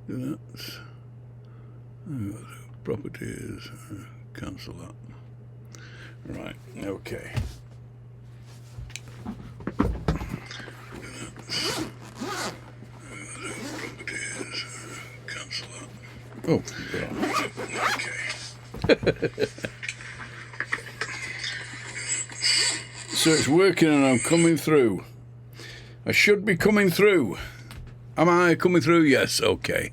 That's properties. Cancel that. Right. Okay. Properties. Cancel that. Oh. Okay. So it's working and I'm coming through. I should be coming through. Am I coming through? Yes. Okay.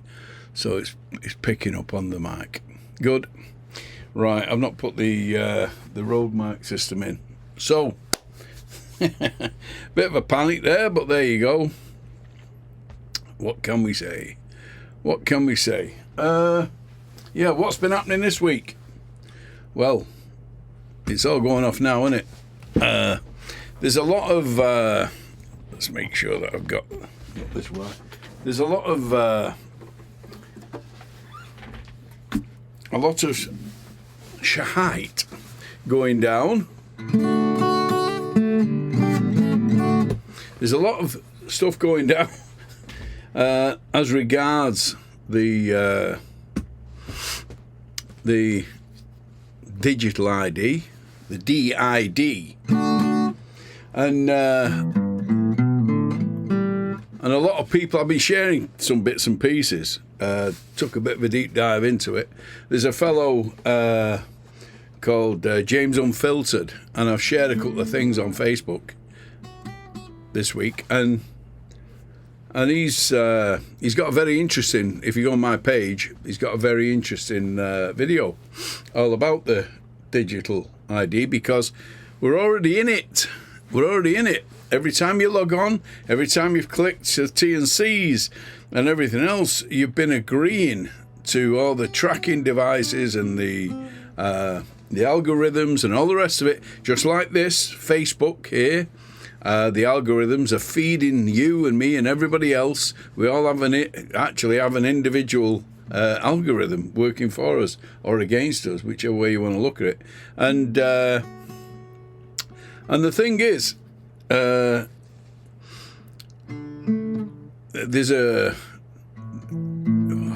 So it's picking up on the mic. Good. Right. I've not put the road mic system in. So bit of a panic there, but there you go. What can we say? What can we say? Yeah. What's been happening this week? Well, it's all going off now, isn't it? There's a lot of let's make sure that I've got this right. There's a lot of shite going down. There's a lot of stuff going down as regards the digital ID, the DID, and a lot of people have been sharing some bits and pieces. Took a bit of a deep dive into it. There's a fellow called James Unfiltered, and I've shared a couple of things on Facebook this week, and he's got a very interesting. If you go on my page, he's got a very interesting video all about the digital ID, because we're already in it. We're already in it. Every time you log on, every time you've clicked the T&Cs and everything else, you've been agreeing to all the tracking devices and the algorithms and all the rest of it. Just like this, Facebook here, the algorithms are feeding you and me and everybody else. We all have actually have an individual algorithm working for us or against us, whichever way you want to look at it. And the thing is, there's I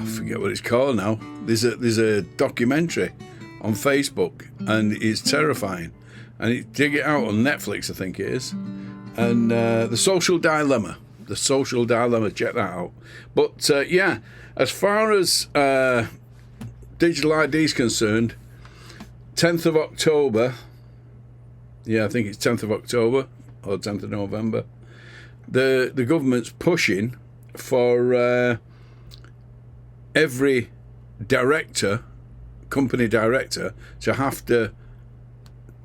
forget what it's called now. There's a documentary on Facebook, and it's terrifying. And dig it out on Netflix, I think it is. And the social dilemma. Check that out. But yeah, as far as digital ID is concerned, 10th of October. Yeah, I think it's 10th of October or 10th of November. The government's pushing for every company director, to have to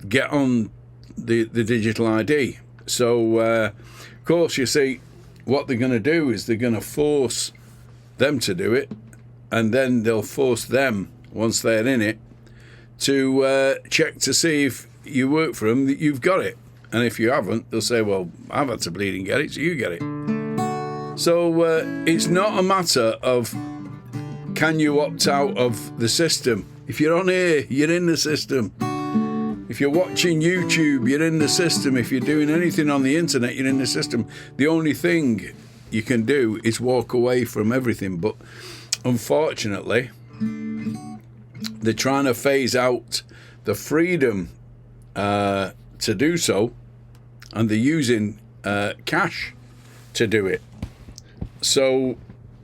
get on the digital ID. So, of course, you see, what they're going to do is they're going to force them to do it, and then they'll force them, once they're in it, to check to see if you work for them, that you've got it. And if you haven't, they'll say, well, I've had to bleeding get it, so you get it. So it's not a matter of can you opt out of the system. If you're on here, you're in the system. If you're watching YouTube, you're in the system. If you're doing anything on the internet, you're in the system. The only thing you can do is walk away from everything. But unfortunately, they're trying to phase out the freedom to do so, and they're using cash to do it. So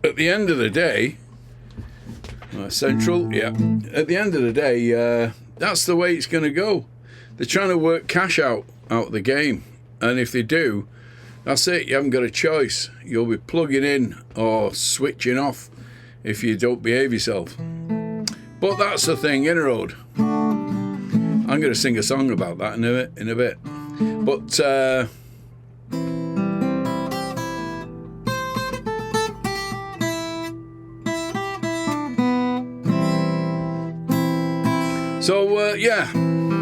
at the end of the day, Central, yeah. At the end of the day, that's the way it's going to go. They're trying to work cash out of the game, and if they do, that's it. You haven't got a choice. You'll be plugging in or switching off if you don't behave yourself. But that's the thing, Road. I'm going to sing a song about that in a bit. But so yeah, I'm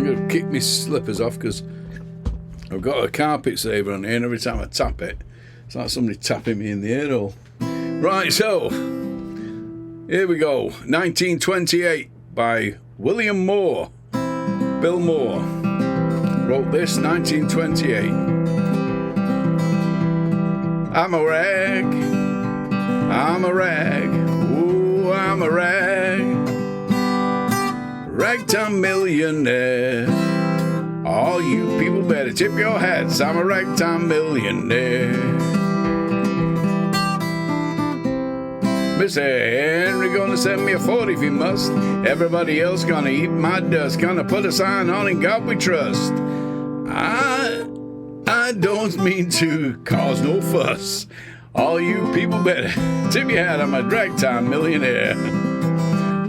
going to kick my slippers off because I've got a carpet saver on here, and every time I tap it, it's like somebody tapping me in the ear hole. Right, so here we go. 1928 by William Moore. Bill Moore wrote this, 1928. I'm a rag I'm a rag, ooh, I'm a rag, ragtime millionaire. All you people better tip your hats, I'm a ragtime millionaire. Mr. Henry gonna send me a 40 if he must. Everybody else gonna eat my dust. Gonna put a sign on In God We Trust. I don't mean to cause no fuss. All you people better tip your hat, I'm a ragtime millionaire.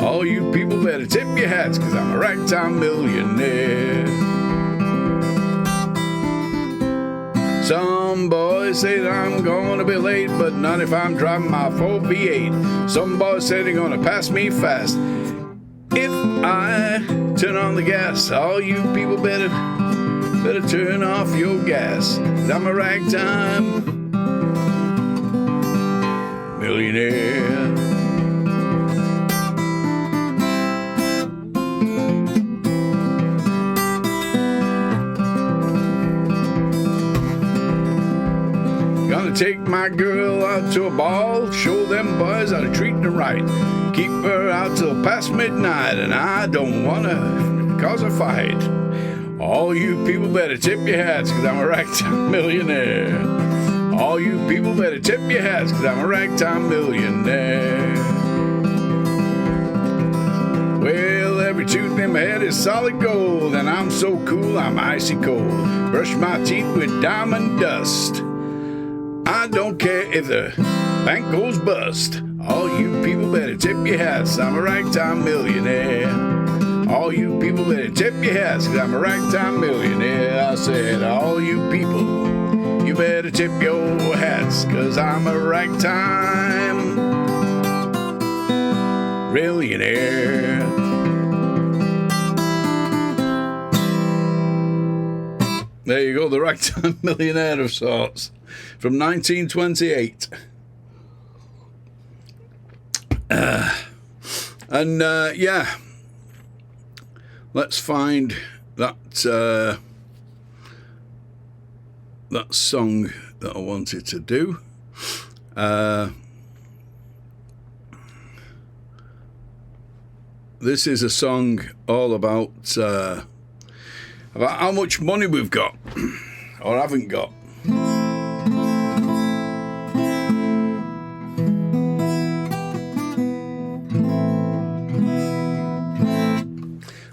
All you people better tip your hats, 'cause I'm a ragtime millionaire. Some boys say that I'm gonna be late, but not if I'm driving my 4V8. Some boys say they're gonna pass me fast if I turn on the gas. All you people better turn off your gas. I'm a ragtime millionaire. Gonna take my girl out to a ball, show them boys how to treat her right. Keep her out till past midnight, and I don't wanna cause a fight. All you people better tip your hats, 'cause I'm a ragtime millionaire. All you people better tip your hats, 'cause I'm a ragtime millionaire. Well, every tooth in my head is solid gold, and I'm so cool, I'm icy cold. Brush my teeth with diamond dust. I don't care if the bank goes bust. All you people better tip your hats, I'm a ragtime millionaire. All you people better tip your hats, 'cause I'm a ragtime millionaire. I said, all you people, you better tip your hats, 'cause I'm a ragtime millionaire. There you go, the ragtime millionaire of sorts, from 1928. Yeah, let's find that that song that I wanted to do. This is a song all about how much money we've got or haven't got.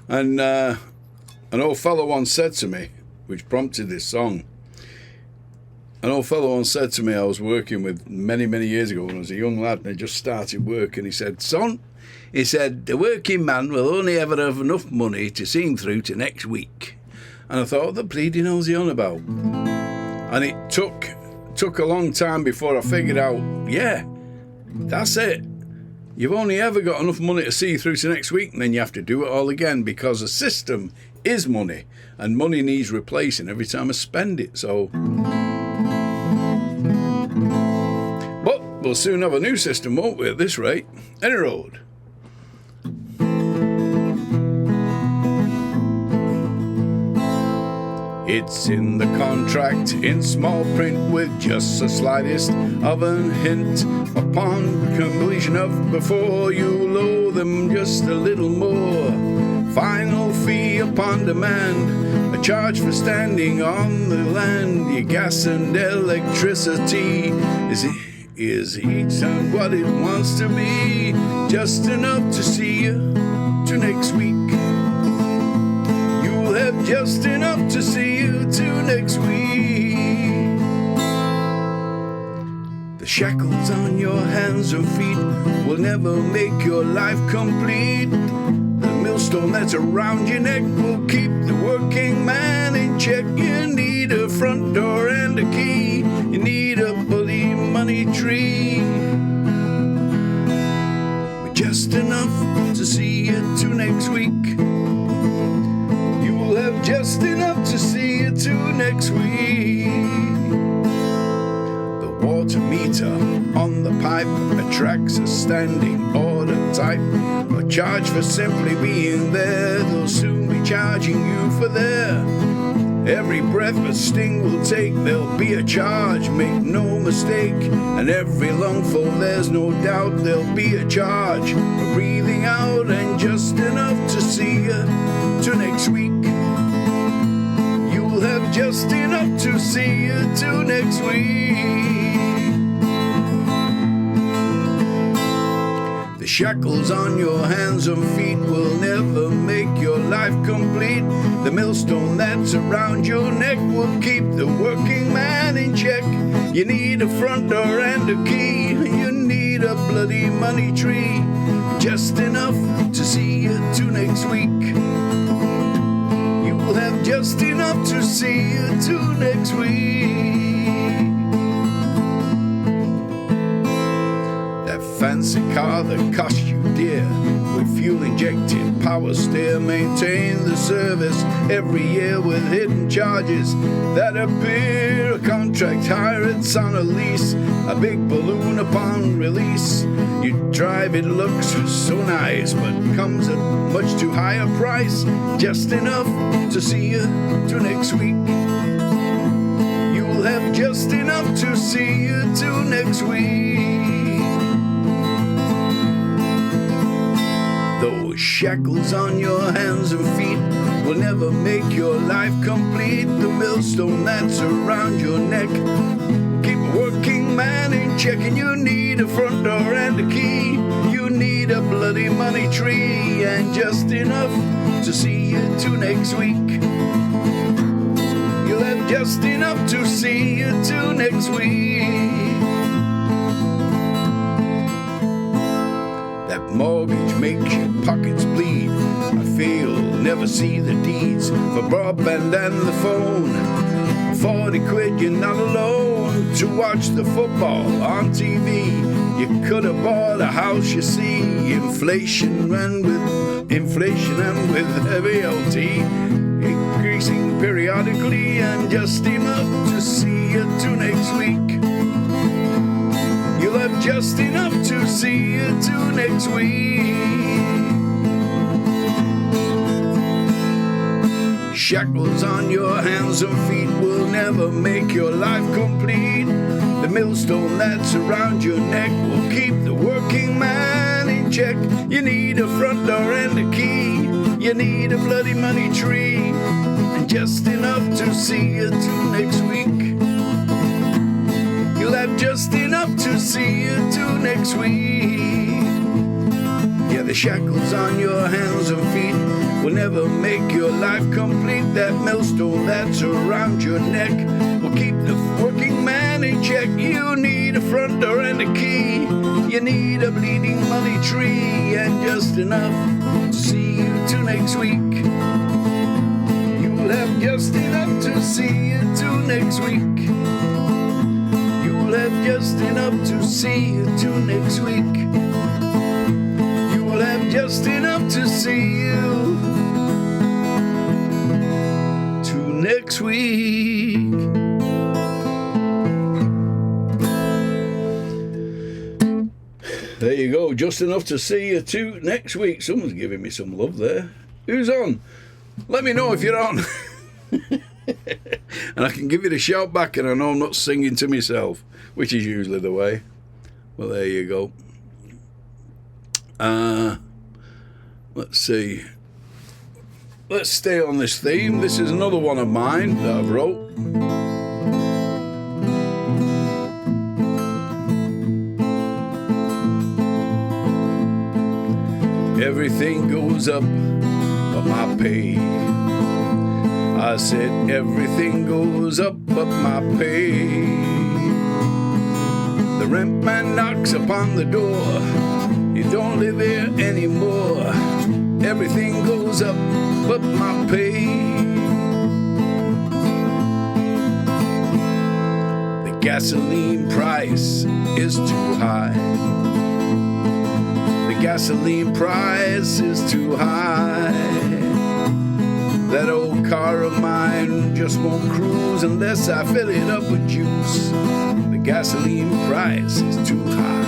And an old fellow once said to me, which prompted this song, an old fellow once said to me, I was working with many, many years ago when I was a young lad and I just started work, and he said, son, he said, the working man will only ever have enough money to see him through to next week. And I thought, what the bleeding hell's he on about? And it took a long time before I figured out, yeah, that's it. You've only ever got enough money to see you through to next week, and then you have to do it all again, because the system is money, and money needs replacing every time I spend it. So, but we'll soon have a new system, won't we, at this rate? Any road. It's in the contract in small print with just the slightest of a hint. Upon completion of before, you'll owe them just a little more. Final fee upon demand, a charge for standing on the land. Your gas and electricity is each time what it wants to be. Just enough to see you to next week. Have just enough to see you to next week. The shackles on your hands and feet will never make your life complete. The millstone that's around your neck will keep the working man in check. You need a front door and a key. You need a bully money tree. With just enough to see you to next week. Have just enough to see you to next week. The water meter on the pipe attracts a standing order type. A charge for simply being there. They'll soon be charging you for there. Every breath a sting will take, there'll be a charge, make no mistake. And every lungful, there's no doubt, there'll be a charge for breathing out, and just enough to see you to next week. You'll have just enough to see you to next week. The shackles on your hands and feet will never make your life complete. The millstone that's around your neck will keep the working man in check. You need a front door and a key, you need a bloody money tree, just enough to see you to next week. You will have just enough to see you to next week. Fancy car that cost you dear, with fuel injected power steer, maintain the service every year with hidden charges that appear. A contract hire, it's on a lease, a big balloon upon release. You drive, it looks so nice, but comes at much too high a price, just enough to see you to next week. You'll have just enough to see you to next week. Those shackles on your hands and feet will never make your life complete. The millstone that's around your neck keep a working man in check. And you need a front door and a key, you need a bloody money tree, and just enough to see you to next week. You'll have just enough to see you to next week. Mortgage makes your pockets bleed. I feel never see the deeds for broadband and the phone. 40 quid, you're not alone to watch the football on TV. You could have bought a house, you see. Inflation and with heavy OT, increasing periodically, and just enough to see you to next week. You'll have just enough to see you to next week. Shackles on your hands and feet will never make your life complete. The millstone that's around your neck will keep the working man in check. You need a front door and a key, you need a bloody money tree, and just enough to see you to next week. You'll have just enough to see you to next week. Yeah, the shackles on your hands and feet will never make your life complete. That millstone that's around your neck will keep the working man in check. You need a front door and a key, you need a bleeding money tree, and just enough to see you to next week. You'll have just enough to see you to next week. You'll have just enough to see you to next week. You will have just enough to see you to next week. There you go, just enough to see you to next week. Someone's giving me some love there. Who's on? Let me know if you're on. And I can give you the shout back, and I know I'm not singing to myself, which is usually the way. Well, there you go. Let's see. Let's stay on this theme. This is another one of mine that I've wrote. Everything goes up but my pay. I said everything goes up but my pay. The rent man knocks upon the door. You don't live here anymore. Everything goes up but my pay. The gasoline price is too high. The gasoline price is too high. That old car of mine just won't cruise unless I fill it up with juice. The gasoline price is too high.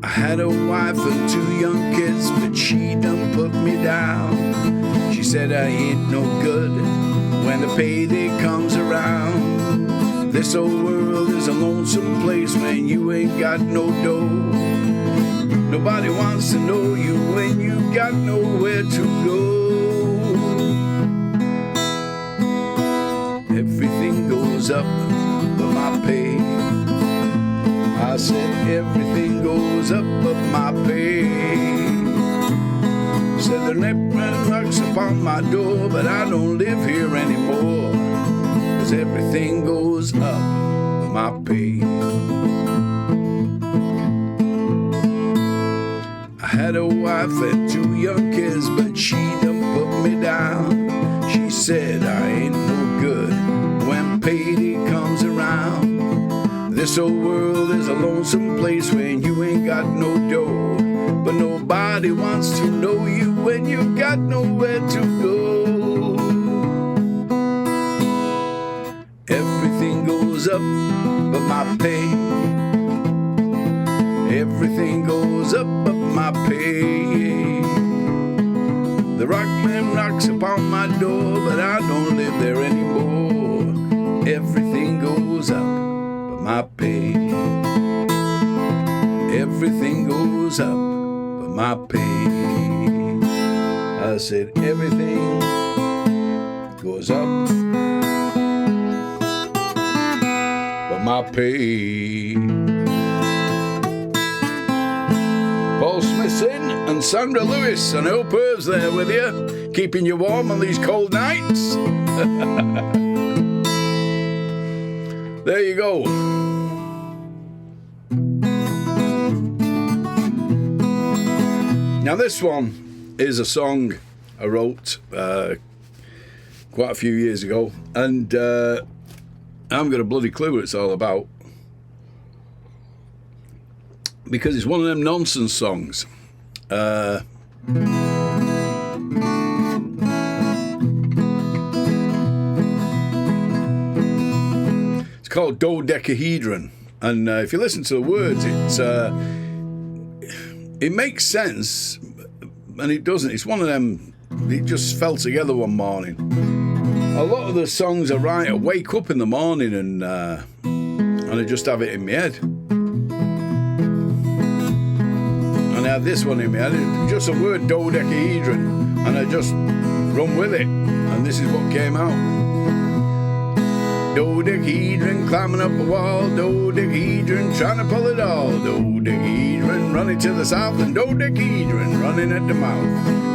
I had a wife and 2 young kids, but she done put me down. She said I ain't no good when the payday comes around. This old world is a lonesome place when you ain't got no dough. Nobody wants to know you when you got nowhere to go. Everything goes up but my pay. I said everything goes up but my pay. Said the net knocks upon my door, but I don't live here anymore, 'cause everything goes up but my pay. I had a wife and 2 young kids, but she done put me down. She said I ain't no good when payday comes around. This old world is a lonesome place when you ain't got no dough, but nobody wants to know you when you got nowhere to go. Everything goes up but my pay. Everything goes up but my pay. The rockman knocks upon my door, but I don't live there anymore. Everything goes up but my pay. Everything goes up but my pay. I said everything goes up but my pay. Paul Smithson and Sandra Lewis and Hope Herb's there with you, keeping you warm on these cold nights. There you go. Now this one is a song I wrote quite a few years ago, and I haven't got a bloody clue what it's all about, because it's one of them nonsense songs. It's called Dodecahedron, and if you listen to the words, it makes sense, and it doesn't. It's one of them, it just fell together one morning. A lot of the songs I write, I wake up in the morning and I just have it in my head. And I had this one in my head, just the word dodecahedron, and I just run with it, and this is what came out. Dodecahedron climbing up a wall, dodecahedron trying to pull it all, dodecahedron running to the south, and dodecahedron running at the mouth.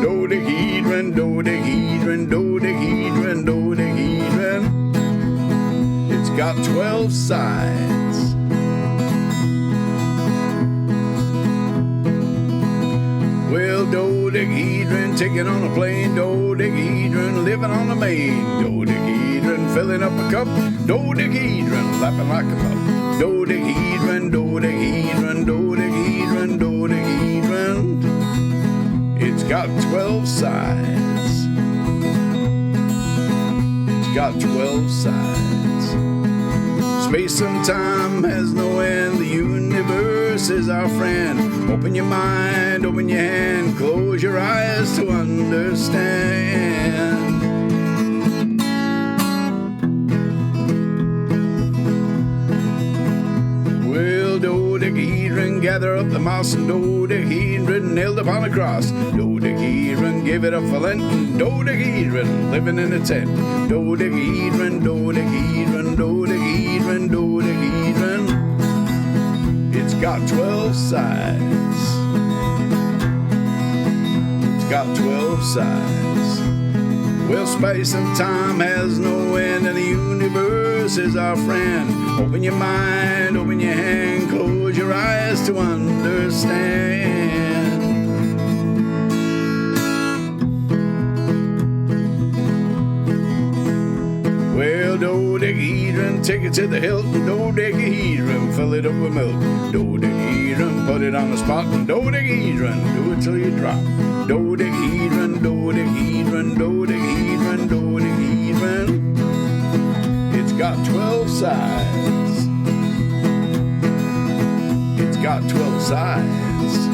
Dodecahedron, dodecahedron, dodecahedron, dodecahedron. It's got 12 sides. Well, dodecahedron taking on a plane, dodecahedron living on a main, dodecahedron filling up a cup, dodecahedron lapping like a pup. Dodecahedron, dodecahedron, dodecahedron, dodecahedron. It's got 12 sides. It's got 12 sides. Space and time has no end. The universe is our friend. Open your mind, open your hand, close your eyes to understand. Well, dodecahedron gather up the moss, and dodecahedron nailed upon a cross. Dodecahedron gave it up for Lent, and dodecahedron living in a tent. Dodecahedron, dodecahedron, dodecahedron, dodecahedron. It's got 12 sides. It's got 12 sides. Well, space and time has no end, and the universe is our friend. Open your mind, open your hand, close your eyes to understand. Well, dodecahedron, take it to the hilt, and dodecahedron, fill it up with milk. Dodecahedron, put it on the spot, and dodecahedron, do it till you drop. Dodecahedron, dodecahedron, dodecahedron, dodecahedron. It's got 12 sides. It's got 12 sides.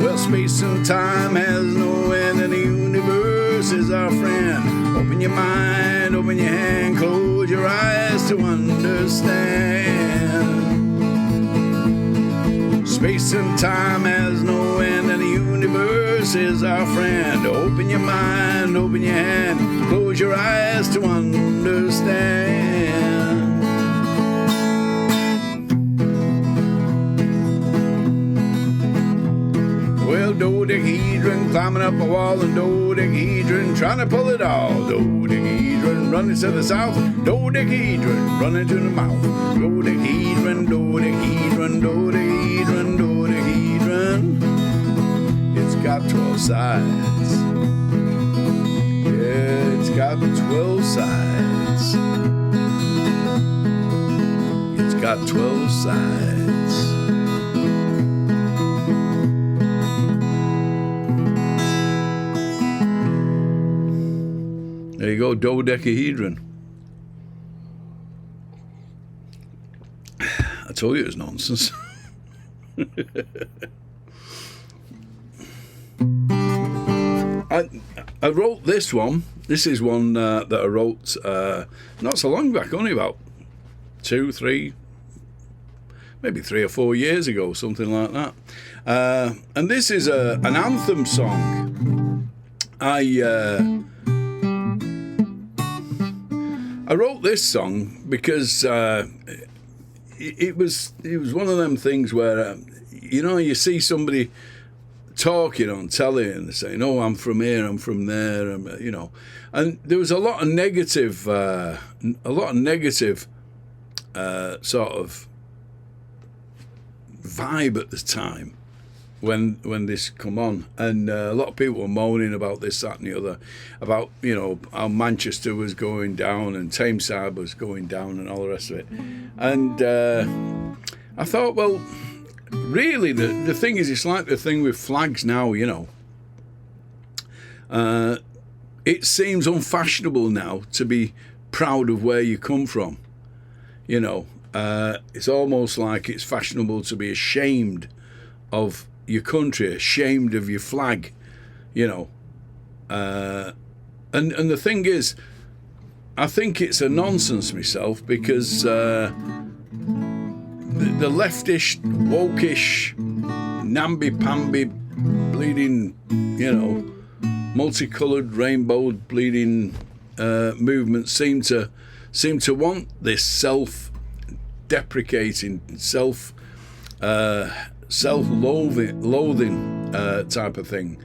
Well, space and time has no end, and the universe universe is our friend. Open your mind, open your hand, close your eyes to understand. Space and time has no end, and the universe is our friend. Open your mind, open your hand, close your eyes to understand. Well, dodecahedron climbing up a wall, and dodecahedron trying to pull it all. Dodecahedron running to the south, dodecahedron running to the mouth. Dodecahedron, dodecahedron, dodecahedron, dodecahedron. It's got 12 sides. Yeah, it's got 12 sides. It's got 12 sides. There you go, dodecahedron. I told you it was nonsense. I wrote this one. This is one that I wrote not so long back, only about 2, 3, maybe 3 or 4 years ago, something like that. And this is an anthem song. I wrote this song because it was one of them things where you see somebody talking on telly and they're saying, "Oh, I'm from here, I'm from there," and there was a lot of negative, sort of vibe at the time when this come on, and a lot of people were moaning about this, that, and the other, about how Manchester was going down and Tameside was going down and all the rest of it, and I thought, well, really, the thing is, it's like the thing with flags now, it seems unfashionable now to be proud of where you come from. It's almost like it's fashionable to be ashamed of your country, ashamed of your flag, and the thing is, I think it's a nonsense myself, because the leftish, wokish, namby-pamby, bleeding, multicoloured, rainbow bleeding movements seem to want this self-deprecating, self-loathing type of thing.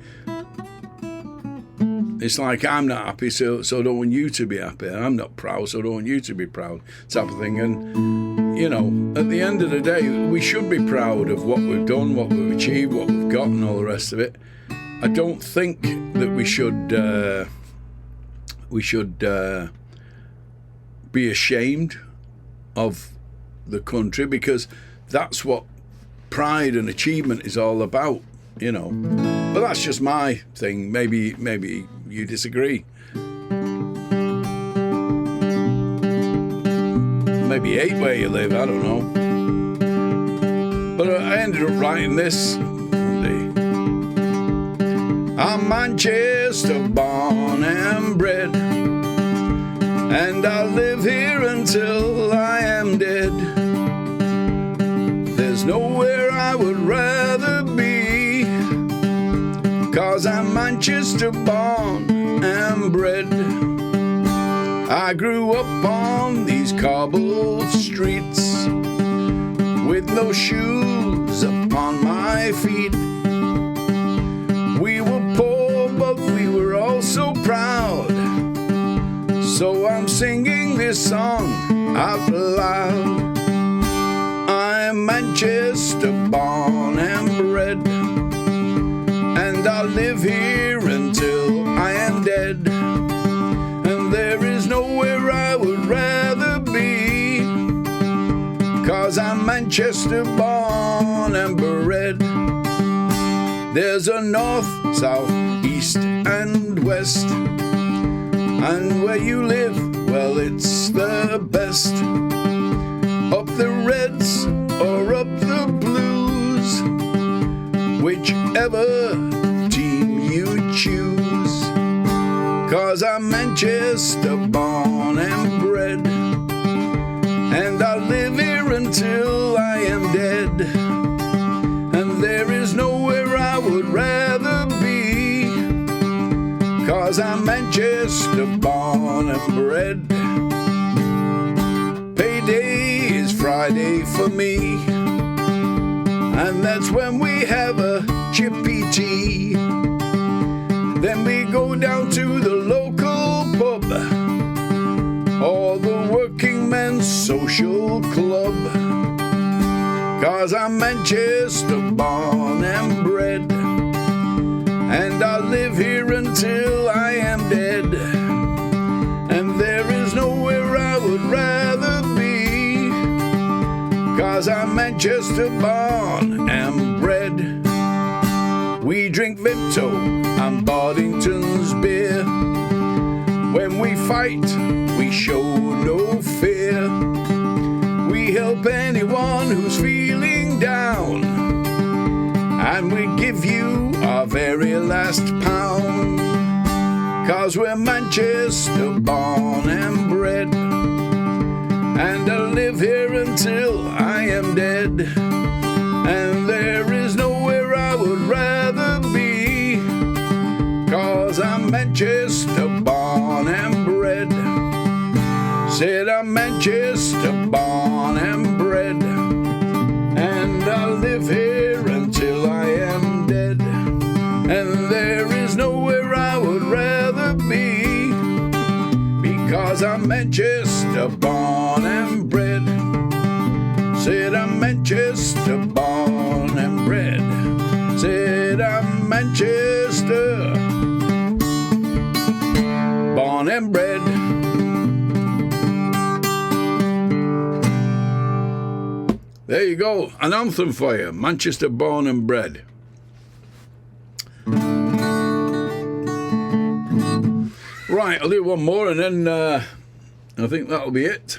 It's like, I'm not happy, so I don't want you to be happy. I'm not proud, so I don't want you to be proud, type of thing. And at the end of the day, we should be proud of what we've done, what we've achieved, what we've got, and all the rest of it. I don't think that we should be ashamed of the country, because that's what pride and achievement is all about, But that's just my thing. Maybe you disagree. Maybe you hate where you live, I don't know. But I ended up writing this one day. I'm Manchester born and bred, and I'll live here until I am dead. There's nowhere I would rather be, 'cause I'm Manchester born and bred. I grew up on these cobbled streets, with no shoes upon my feet. We were poor, but we were all so proud, so I'm singing this song out loud. I'm Manchester born and bred, and I'll live here until I am dead. And there is nowhere I would rather be, 'cause I'm Manchester born and bred. There's a north, south, east and west, and where you live, well, it's the best. Up the Reds or up the Blues, whichever team you choose. 'cause I'm Manchester born and bred, and I'll live here until I am dead, and there is nowhere I would rather be, 'cause I'm Manchester born and bred. Payday is Friday for me, and that's when we have a chippy tea. Then we go down to the local pub, or the working men's social club, 'cause I'm Manchester born and bred, and I'll live here until I am dead, and there is nowhere I would rather be, 'cause I'm Manchester born and bred. We drink Vimto and Boddington's beer. When we fight, we show no fear. We help anyone who's feeling down, and we give you our very last pound, 'cause we're Manchester born and bred, and I'll live here until I am dead, and there is nowhere I would rather be, 'cause I'm Manchester born and bred. Said I'm Manchester born and bred, and I'll live here until I am dead, and there is nowhere I would rather be, because I'm Manchester born and bred. Said I'm Manchester born and bred. Said I'm Manchester born and bred. There you go, an anthem for you, Manchester born and bred. Right, I'll do one more and then I think that'll be it.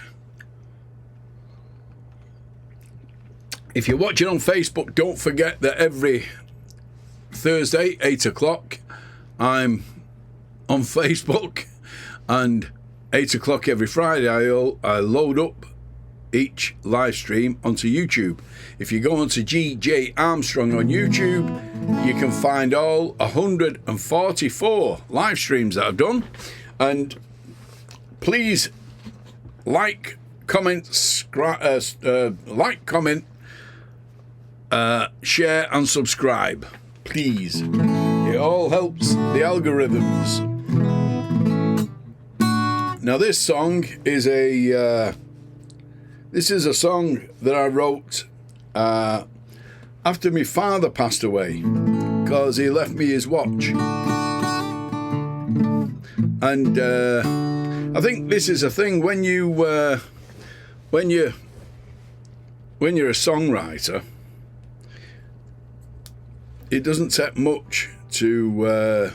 If you're watching on Facebook, don't forget that every Thursday, 8 o'clock, I'm on Facebook, and 8 o'clock every Friday, I load up each live stream onto YouTube. If you go onto GJ Armstrong on YouTube, you can find all 144 live streams that I've done. And please like, comment, share and subscribe, please. It all helps the algorithms. Now this song is a song that I wrote after my father passed away, because he left me his watch. And I think this is a thing when you're a songwriter, it doesn't take much to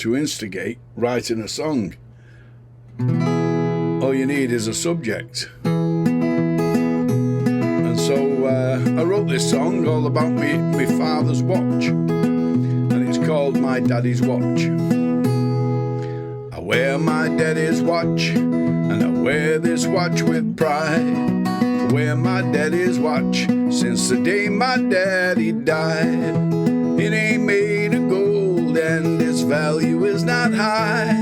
instigate writing a song. All you need is a subject. And so I wrote this song all about my father's watch, and it's called My Daddy's Watch. I wear my daddy's watch, and I wear this watch with pride. I wear my daddy's watch since the day my daddy died. It ain't made of gold and its value is not high,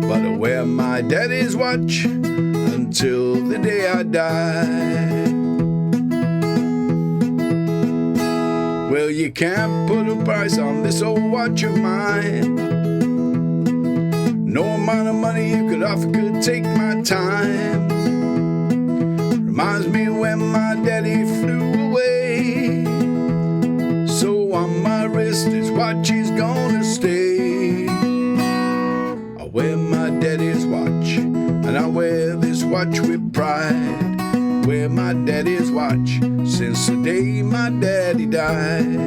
but I wear my daddy's watch until the day I die. Well, you can't put a price on this old watch of mine. No amount of money you could offer could take my time. Reminds me when my daddy flew away, so on my wrist his watch is gonna stay. I wear my daddy's watch, and I wear this watch with pride. Wear my daddy's watch since the day my daddy died.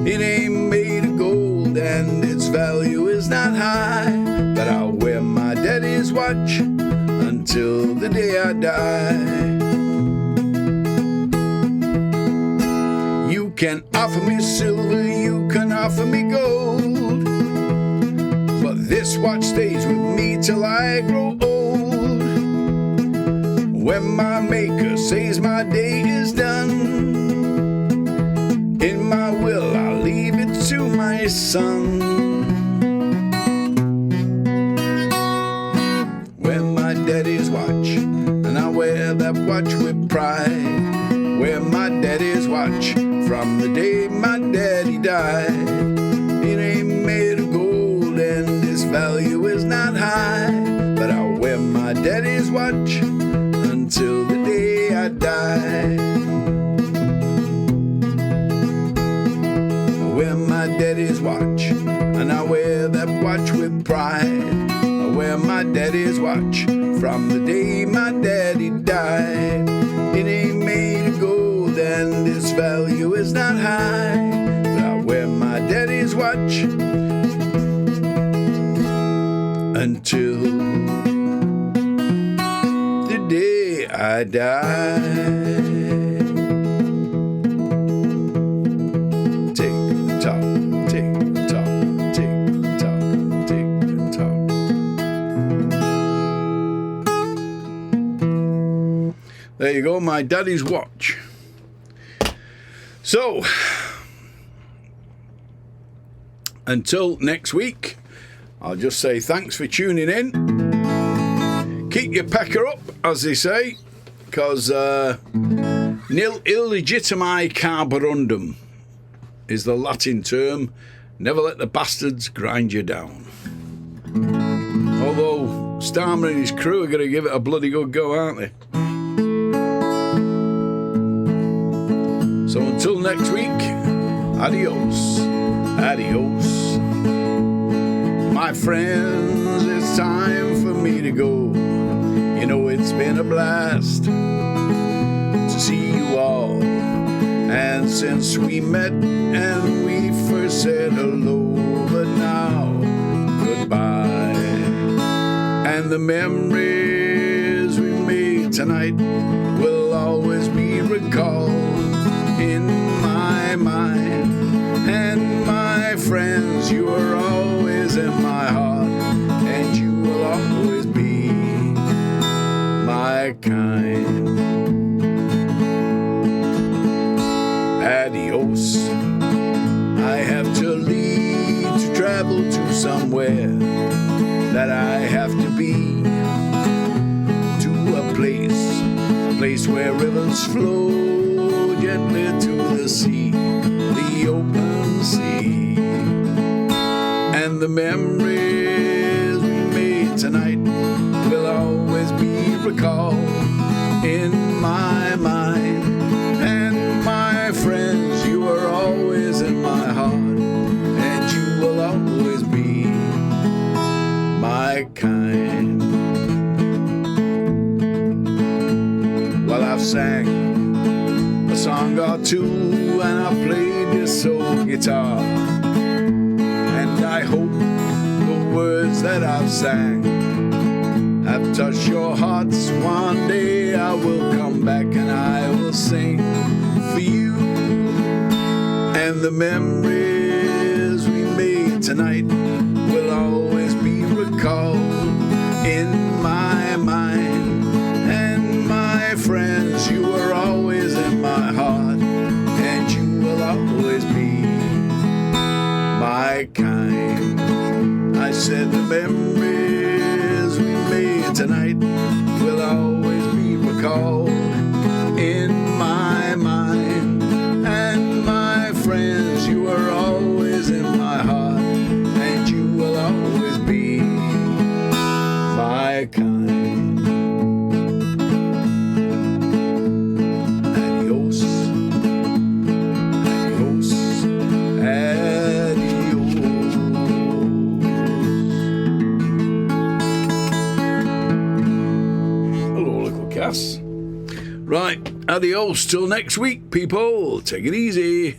It ain't made of gold and its value is not high, but I'll wear my daddy's watch until the day I die. You can offer me silver, you can offer me gold, but this watch stays with me till I grow old. When my maker says my day is done, in my will I'll leave it to my son. When my daddy's watch, and I wear that watch with pride, wear my daddy's watch from the day my daddy died. It ain't made of gold and its value is not high, but I'll wear my daddy's watch until the day I die. I wear my daddy's watch, and I wear that watch with pride. I wear my daddy's watch from the day my daddy died. It ain't made of gold and its value is not high, but I wear my daddy's watch until the day I die. Tick tock, tick tock, tick tock, tick tock. There you go, my daddy's watch. So, until next week, I'll just say thanks for tuning in. Keep your pecker up, as they say, because nil illegitimi carborundum is the Latin term. Never let the bastards grind you down. Although Starmer and his crew are going to give it a bloody good go, aren't they? So until next week, adios, adios. My friends, it's time for me to go. You know it's been a blast to see you all. And since we met and we first said hello, but now goodbye. And the memories we made tonight will always be recalled in my mind. And my friends, you are always in my heart, and you will always be my kind. Adios. I have to leave to travel to somewhere that I have to be, to a place where rivers flow gently to the sea, the open sea. And the memories we made tonight will always be recalled in my mind. And my friends, you are always in my heart, and you will always be my kind. Well, I've sang a song or two, and I played this old guitar, and I hope the words that I've sang have touched your hearts. One day I will come back and I will sing for you. And the memories we made tonight will always be recalled in my mind. And my friends, you are always in my heart, and you will always be my kind. I said the memories we made tonight will always be recalled in my mind. And my friends, you are always in my heart, and you will always be my kind. Adios, adios, adios. Hello, little Cass. Right, adios till next week, people. Take it easy.